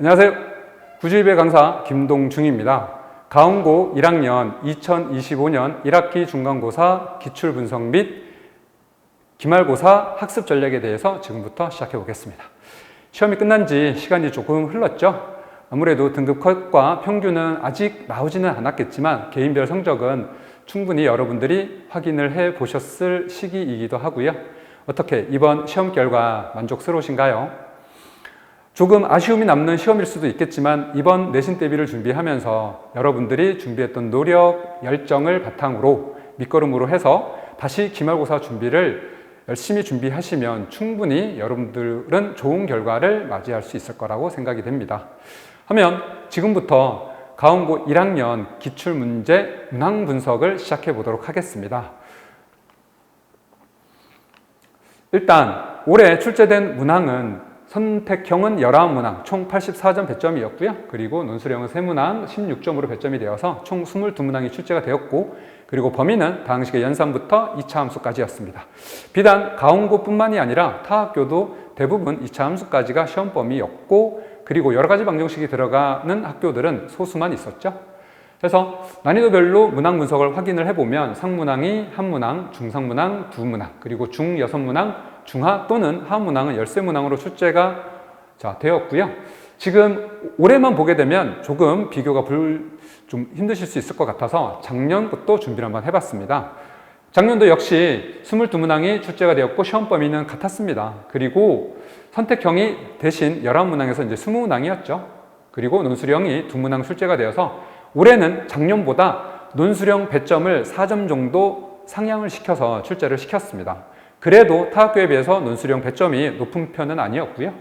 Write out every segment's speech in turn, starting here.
안녕하세요. 구주일배 강사 김동중입니다. 가운고 1학년 2025년 1학기 중간고사 기출분석 및 기말고사 학습 전략에 대해서 지금부터 시작해 보겠습니다. 시험이 끝난 지 시간이 조금 흘렀죠. 아무래도 등급 컷과 평균은 아직 나오지는 않았겠지만 개인별 성적은 충분히 여러분들이 확인을 해 보셨을 시기이기도 하고요. 어떻게 이번 시험 결과 만족스러우신가요? 조금 아쉬움이 남는 시험일 수도 있겠지만 이번 내신 대비를 준비하면서 여러분들이 준비했던 노력, 열정을 바탕으로 밑거름으로 해서 다시 기말고사 준비를 열심히 준비하시면 충분히 여러분들은 좋은 결과를 맞이할 수 있을 거라고 생각이 됩니다. 하면 지금부터 가운고 1학년 기출문제 문항 분석을 시작해 보도록 하겠습니다. 일단 올해 출제된 문항은 선택형은 19문항 총 84점 배점이었고요. 그리고 논술형은 3문항 16점으로 배점이 되어서 총 22문항이 출제가 되었고, 그리고 범위는 다항식의 연산부터 2차 함수까지였습니다. 비단 가운고뿐만이 아니라 타 학교도 대부분 2차 함수까지가 시험 범위였고, 그리고 여러 가지 방정식이 들어가는 학교들은 소수만 있었죠. 그래서 난이도별로 문항 분석을 확인을 해보면 상문항이 1문항, 중상문항 2문항, 그리고 중6문항, 중하 또는 하문항은 13문항으로 출제가 되었고요. 지금 올해만 보게 되면 조금 비교가 좀 힘드실 수 있을 것 같아서 작년부터 준비를 한번 해봤습니다. 작년도 역시 22문항이 출제가 되었고 시험 범위는 같았습니다. 그리고 선택형이 대신 19문항에서 이제 20문항이었죠. 그리고 논술형이 2문항 출제가 되어서 올해는 작년보다 논술형 배점을 4점 정도 상향을 시켜서 출제를 시켰습니다. 그래도 타 학교에 비해서 논술형 배점이 높은 편은 아니었고요.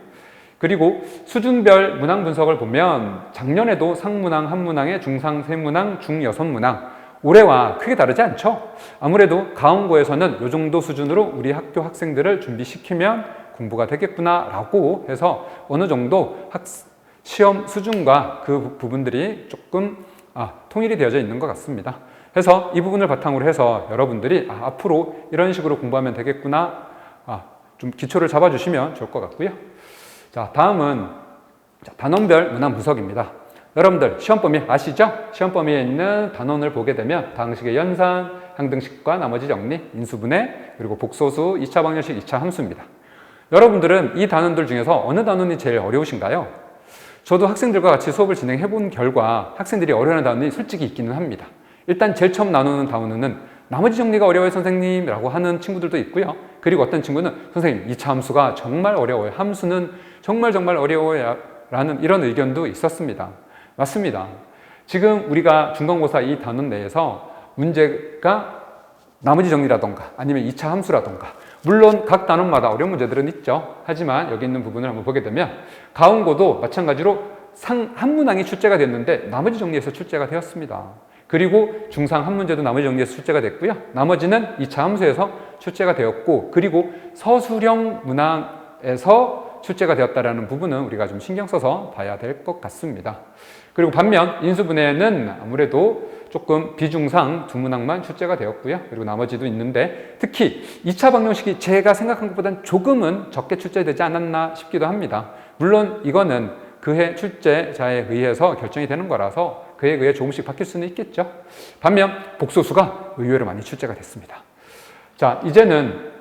그리고 수준별 문항 분석을 보면 작년에도 상문항 1문항에 중상 3문항, 중 6문항, 올해와 크게 다르지 않죠? 아무래도 가운고에서는 이 정도 수준으로 우리 학교 학생들을 준비시키면 공부가 되겠구나 라고 해서 어느 정도 시험 수준과 그 부분들이 조금 통일이 되어져 있는 것 같습니다. 그래서 이 부분을 바탕으로 해서 여러분들이 앞으로 이런 식으로 공부하면 되겠구나, 좀 기초를 잡아주시면 좋을 것 같고요. 자, 다음은 단원별 문항 분석입니다. 여러분들 시험 범위 아시죠? 시험 범위에 있는 단원을 보게 되면 다항식의 연산, 항등식과 나머지 정리, 인수분해, 그리고 복소수, 2차 방정식, 2차 함수입니다. 여러분들은 이 단원들 중에서 어느 단원이 제일 어려우신가요? 저도 학생들과 같이 수업을 진행해 본 결과 학생들이 어려워하는 단원이 솔직히 있기는 합니다. 일단 제일 처음 나누는 단원은 나머지 정리가 어려워요 선생님 라고 하는 친구들도 있고요. 그리고 어떤 친구는 선생님 2차 함수가 정말 어려워요, 함수는 정말 어려워요 라는 이런 의견도 있었습니다. 맞습니다. 지금 우리가 중간고사 이 단원 내에서 문제가 나머지 정리라던가 아니면 2차 함수라던가, 물론 각 단원마다 어려운 문제들은 있죠. 하지만 여기 있는 부분을 한번 보게 되면 가운고도 마찬가지로 한 문항이 출제가 됐는데 나머지 정리에서 출제가 되었습니다. 그리고 중상 한 문제도 나머지 정리에서 출제가 됐고요. 나머지는 2차 함수에서 출제가 되었고, 그리고 서술형 문항에서 출제가 되었다는 부분은 우리가 좀 신경 써서 봐야 될 것 같습니다. 그리고 반면 인수분해는 아무래도 조금 비중상 2문항만 출제가 되었고요. 그리고 나머지도 있는데 특히 2차 방정식이 제가 생각한 것보다는 조금은 적게 출제되지 않았나 싶기도 합니다. 물론 이거는 그해 출제자에 의해서 결정이 되는 거라서 그에 의해 조금씩 바뀔 수는 있겠죠. 반면 복소수가 의외로 많이 출제가 됐습니다. 자, 이제는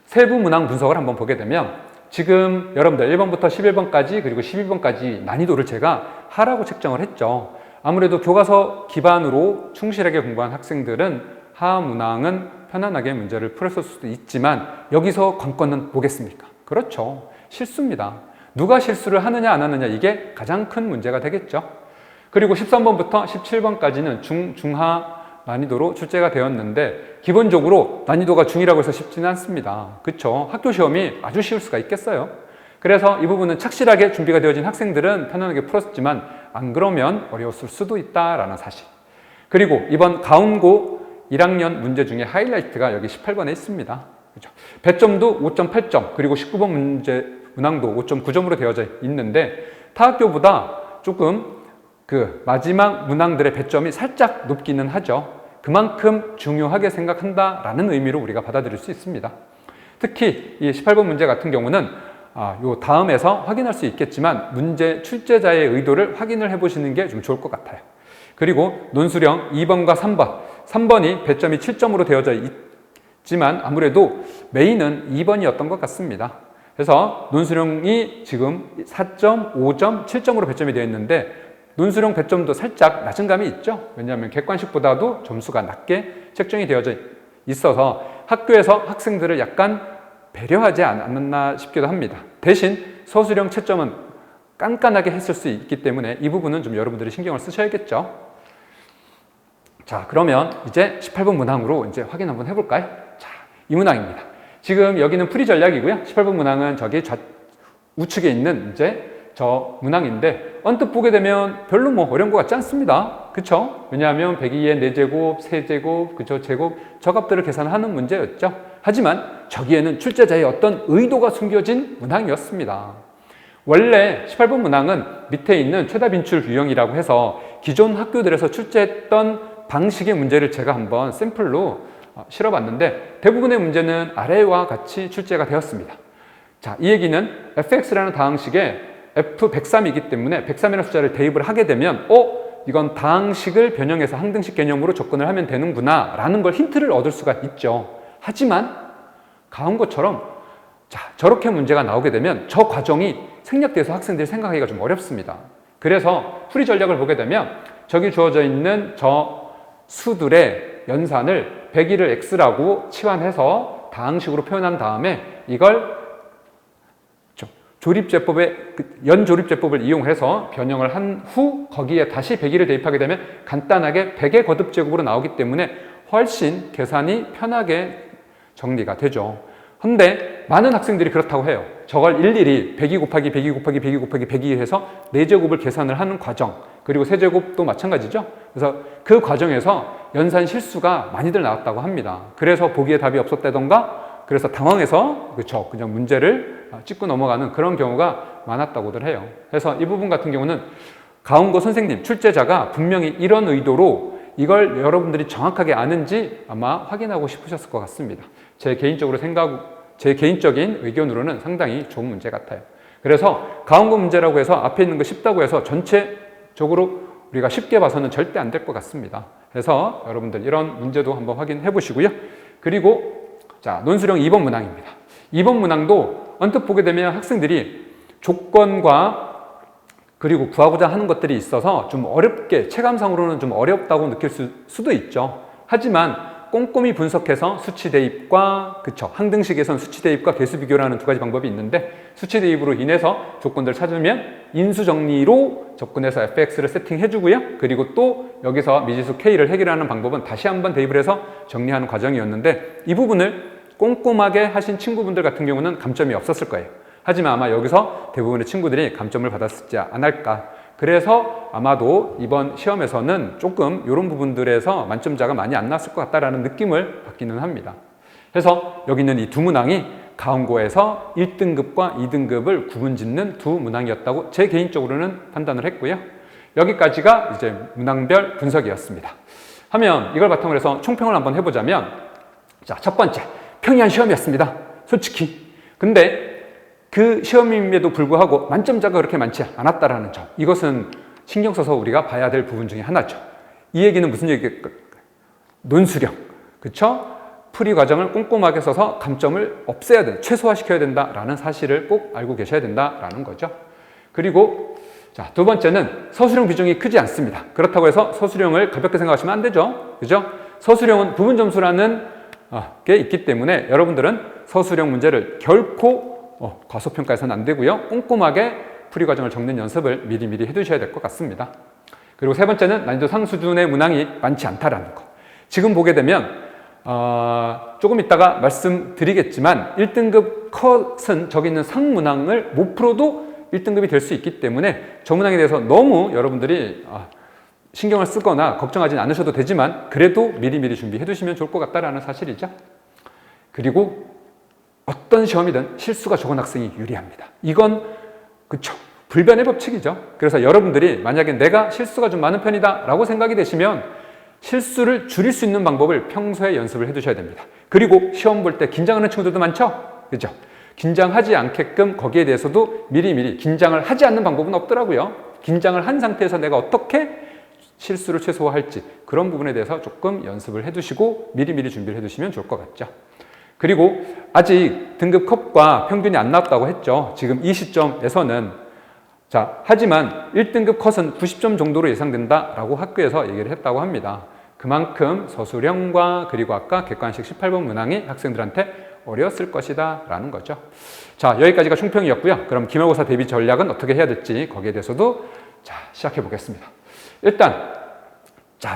세부 문항 분석을 한번 보게 되면 지금 여러분들 1번부터 11번까지 그리고 12번까지 난이도를 제가 하라고 책정을 했죠. 아무래도 교과서 기반으로 충실하게 공부한 학생들은 하 문항은 편안하게 문제를 풀었을 수도 있지만 여기서 관건은 뭐겠습니까? 그렇죠. 실수입니다. 누가 실수를 하느냐 안 하느냐, 이게 가장 큰 문제가 되겠죠. 그리고 13번부터 17번까지는 중하 난이도로 출제가 되었는데 기본적으로 난이도가 중이라고 해서 쉽지는 않습니다. 그렇죠? 학교 시험이 아주 쉬울 수가 있겠어요? 그래서 이 부분은 착실하게 준비가 되어진 학생들은 편안하게 풀었지만 안 그러면 어려웠을 수도 있다라는 사실. 그리고 이번 가운고 1학년 문제 중에 하이라이트가 여기 18번에 있습니다. 그렇죠? 배점도 5.8점, 그리고 19번 문제 문항도 5.9점으로 되어져 있는데 타 학교보다 조금 마지막 문항들의 배점이 살짝 높기는 하죠. 그만큼 중요하게 생각한다라는 의미로 우리가 받아들일 수 있습니다. 특히 이 18번 문제 같은 경우는 요 다음에서 확인할 수 있겠지만 문제 출제자의 의도를 확인을 해보시는 게 좀 좋을 것 같아요. 그리고 논술형 2번과 3번. 3번이 배점이 7점으로 되어져 있지만 아무래도 메인은 2번이었던 것 같습니다. 그래서 논술형이 지금 4점, 5점, 7점으로 배점이 되어 있는데 논술형 배점도 살짝 낮은 감이 있죠. 왜냐하면 객관식보다도 점수가 낮게 책정이 되어져 있어서 학교에서 학생들을 약간 배려하지 않았나 싶기도 합니다. 대신 서술형 채점은 깐깐하게 했을 수 있기 때문에 이 부분은 좀 여러분들이 신경을 쓰셔야겠죠. 자, 그러면 이제 18번 문항으로 이제 확인 한번 해볼까요? 자, 이 문항입니다. 지금 여기는 풀이 전략이고요. 18번 문항은 저기 우측에 있는 이제 저 문항인데 언뜻 보게 되면 별로 뭐 어려운 것 같지 않습니다. 그쵸? 왜냐하면 102의 4제곱, 세제곱, 그쵸? 제곱, 저 값들을 계산하는 문제였죠. 하지만 저기에는 출제자의 어떤 의도가 숨겨진 문항이었습니다. 원래 18번 문항은 밑에 있는 최다 빈출 유형이라고 해서 기존 학교들에서 출제했던 방식의 문제를 제가 한번 샘플로 실어봤는데 대부분의 문제는 아래와 같이 출제가 되었습니다. 자, 이 얘기는 fx라는 다항식에 f103이기 때문에 103이라는 숫자를 대입을 하게 되면 이건 다항식을 변형해서 항등식 개념으로 접근을 하면 되는구나 라는 걸 힌트를 얻을 수가 있죠. 하지만 가온 것처럼 자, 저렇게 문제가 나오게 되면 저 과정이 생략돼서 학생들이 생각하기가 좀 어렵습니다. 그래서 풀이 전략을 보게 되면 저기 주어져 있는 저 수들의 연산을 101을 x라고 치환해서 다항식으로 표현한 다음에 이걸 조립제법의 연조립제법을 이용해서 변형을 한 후 거기에 다시 101을 대입하게 되면 간단하게 100의 거듭제곱으로 나오기 때문에 훨씬 계산이 편하게 정리가 되죠. 근데 많은 학생들이 그렇다고 해요. 저걸 일일이 102 곱하기 102 곱하기 102 곱하기 102 해서 4제곱을 계산을 하는 과정, 그리고 세제곱도 마찬가지죠. 그래서 그 과정에서 연산 실수가 많이들 나왔다고 합니다. 그래서 보기에 답이 없었다던가 그래서 당황해서 그냥 문제를 찍고 넘어가는 그런 경우가 많았다고들 해요. 그래서 이 부분 같은 경우는 가운고 선생님, 출제자가 분명히 이런 의도로 이걸 여러분들이 정확하게 아는지 아마 확인하고 싶으셨을 것 같습니다. 제 개인적인 의견으로는 상당히 좋은 문제 같아요. 그래서 가운고 문제라고 해서 앞에 있는 거 쉽다고 해서 전체적으로 우리가 쉽게 봐서는 절대 안 될 것 같습니다. 그래서 여러분들 이런 문제도 한번 확인해 보시고요. 그리고 자, 논술형 2번 문항입니다. 2번 문항도 언뜻 보게 되면 학생들이 조건과 그리고 구하고자 하는 것들이 있어서 좀 어렵게, 체감상으로는 좀 어렵다고 느낄 수도 있죠. 하지만 꼼꼼히 분석해서 수치 대입과 항등식에선 수치 대입과 개수 비교라는 두 가지 방법이 있는데 수치 대입으로 인해서 조건들을 찾으면 인수 정리로 접근해서 fx를 세팅해 주고요. 그리고 또 여기서 미지수 k를 해결하는 방법은 다시 한번 대입을 해서 정리하는 과정이었는데 이 부분을 꼼꼼하게 하신 친구분들 같은 경우는 감점이 없었을 거예요. 하지만 아마 여기서 대부분의 친구들이 감점을 받았지 않을까. 그래서 아마도 이번 시험에서는 조금 이런 부분들에서 만점자가 많이 안 나왔을 것 같다라는 느낌을 받기는 합니다. 그래서 여기 있는 이 두 문항이 가운고에서 1등급과 2등급을 구분짓는 두 문항이었다고 제 개인적으로는 판단을 했고요. 여기까지가 이제 문항별 분석이었습니다. 하면 이걸 바탕으로 해서 총평을 한번 해보자면 자, 첫 번째, 평이한 시험이었습니다. 솔직히. 근데 그 시험임에도 불구하고 만점자가 그렇게 많지 않았다라는 점. 이것은 신경 써서 우리가 봐야 될 부분 중에 하나죠. 이 얘기는 무슨 얘기일까? 논술형. 그쵸? 풀이 과정을 꼼꼼하게 써서 감점을 없애야 된다. 최소화시켜야 된다라는 사실을 꼭 알고 계셔야 된다라는 거죠. 그리고 자, 두 번째는 서술형 비중이 크지 않습니다. 그렇다고 해서 서술형을 가볍게 생각하시면 안 되죠. 그죠? 서술형은 부분 점수라는 게 있기 때문에 여러분들은 서술형 문제를 결코 과소평가해서는 안 되고요. 꼼꼼하게 풀이 과정을 적는 연습을 미리미리 해두셔야 될 것 같습니다. 그리고 세 번째는 난이도 상수준의 문항이 많지 않다라는 거. 지금 보게 되면 조금 이따가 말씀드리겠지만 1등급 컷은 저기 있는 상문항을 못 풀어도 1등급이 될 수 있기 때문에 저 문항에 대해서 너무 여러분들이 신경을 쓰거나 걱정하지 않으셔도 되지만 그래도 미리미리 준비해 두시면 좋을 것 같다라는 사실이죠. 그리고 어떤 시험이든 실수가 적은 학생이 유리합니다. 이건 불변의 법칙이죠. 그래서 여러분들이 만약에 내가 실수가 좀 많은 편이다 라고 생각이 되시면 실수를 줄일 수 있는 방법을 평소에 연습을 해 두셔야 됩니다. 그리고 시험 볼 때 긴장하는 친구들도 많죠? 그죠? 긴장하지 않게끔 거기에 대해서도 미리미리 긴장을 하지 않는 방법은 없더라고요. 긴장을 한 상태에서 내가 어떻게 실수를 최소화할지 그런 부분에 대해서 조금 연습을 해두시고 미리미리 준비를 해두시면 좋을 것 같죠. 그리고 아직 등급 컷과 평균이 안 나왔다고 했죠. 지금 이 시점에서는 하지만 1등급 컷은 90점 정도로 예상된다라고 학교에서 얘기를 했다고 합니다. 그만큼 서술형과 그리고 아까 객관식 18번 문항이 학생들한테 어려웠을 것이다 라는 거죠. 자, 여기까지가 총평이었고요. 그럼 기말고사 대비 전략은 어떻게 해야 될지 거기에 대해서도 시작해 보겠습니다. 일단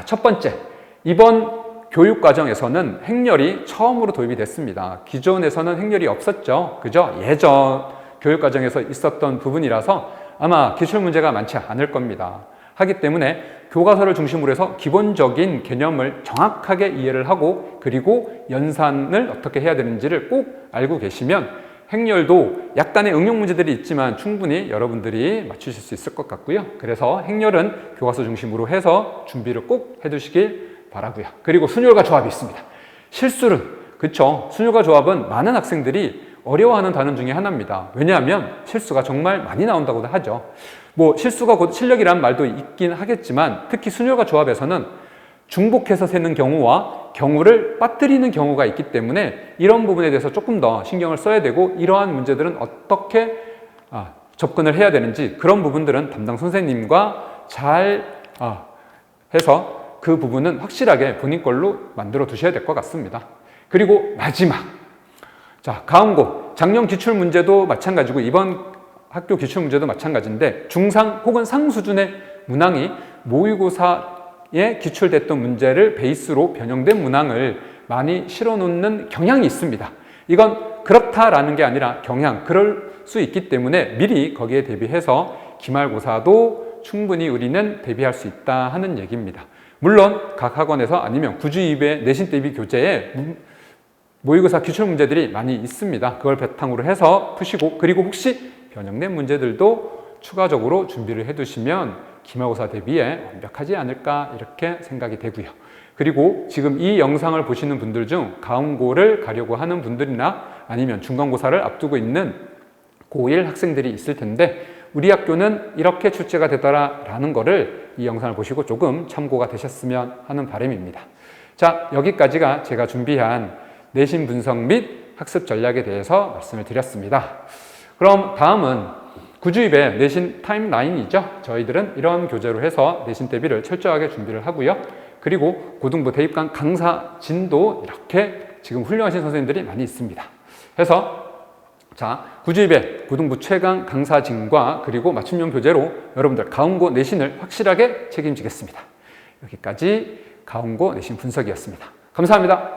첫 번째, 이번 교육과정에서는 행렬이 처음으로 도입이 됐습니다. 기존에서는 행렬이 없었죠. 그죠? 예전 교육과정에서 있었던 부분이라서 아마 기출문제가 많지 않을 겁니다. 하기 때문에 교과서를 중심으로 해서 기본적인 개념을 정확하게 이해를 하고 그리고 연산을 어떻게 해야 되는지를 꼭 알고 계시면 행렬도 약간의 응용 문제들이 있지만 충분히 여러분들이 맞추실 수 있을 것 같고요. 그래서 행렬은 교과서 중심으로 해서 준비를 꼭 해두시길 바라고요. 그리고 순열과 조합이 있습니다. 실수는 그쵸? 순열과 조합은 많은 학생들이 어려워하는 단원 중에 하나입니다. 왜냐하면 실수가 정말 많이 나온다고도 하죠. 뭐 실수가 곧 실력이란 말도 있긴 하겠지만 특히 순열과 조합에서는 중복해서 세는 경우와 경우를 빠뜨리는 경우가 있기 때문에 이런 부분에 대해서 조금 더 신경을 써야 되고 이러한 문제들은 어떻게 접근을 해야 되는지 그런 부분들은 담당 선생님과 잘 해서 그 부분은 확실하게 본인 걸로 만들어 두셔야 될 것 같습니다. 그리고 마지막 가운고 작년 기출 문제도 마찬가지고 이번 학교 기출 문제도 마찬가지인데 중상 혹은 상 수준의 문항이 모의고사에 기출됐던 문제를 베이스로 변형된 문항을 많이 실어놓는 경향이 있습니다. 이건 그렇다라는 게 아니라 경향, 그럴 수 있기 때문에 미리 거기에 대비해서 기말고사도 충분히 우리는 대비할 수 있다 하는 얘기입니다. 물론 각 학원에서 아니면 구주입의 내신 대비 교재에 모의고사 기출 문제들이 많이 있습니다. 그걸 바탕으로 해서 푸시고 그리고 혹시 변형된 문제들도 추가적으로 준비를 해두시면 기말고사 대비에 완벽하지 않을까 이렇게 생각이 되고요. 그리고 지금 이 영상을 보시는 분들 중 가운고를 가려고 하는 분들이나 아니면 중간고사를 앞두고 있는 고1 학생들이 있을 텐데 우리 학교는 이렇게 출제가 되더라라는 거를 이 영상을 보시고 조금 참고가 되셨으면 하는 바람입니다. 자, 여기까지가 제가 준비한 내신 분석 및 학습 전략에 대해서 말씀을 드렸습니다. 그럼 다음은 구주입의 내신 타임라인이죠. 저희들은 이런 교재로 해서 내신 대비를 철저하게 준비를 하고요. 그리고 고등부 대입관 강사진도 이렇게 지금 훌륭하신 선생님들이 많이 있습니다. 해서 구주입의 고등부 최강 강사진과 그리고 맞춤형 교재로 여러분들 가운고 내신을 확실하게 책임지겠습니다. 여기까지 가운고 내신 분석이었습니다. 감사합니다.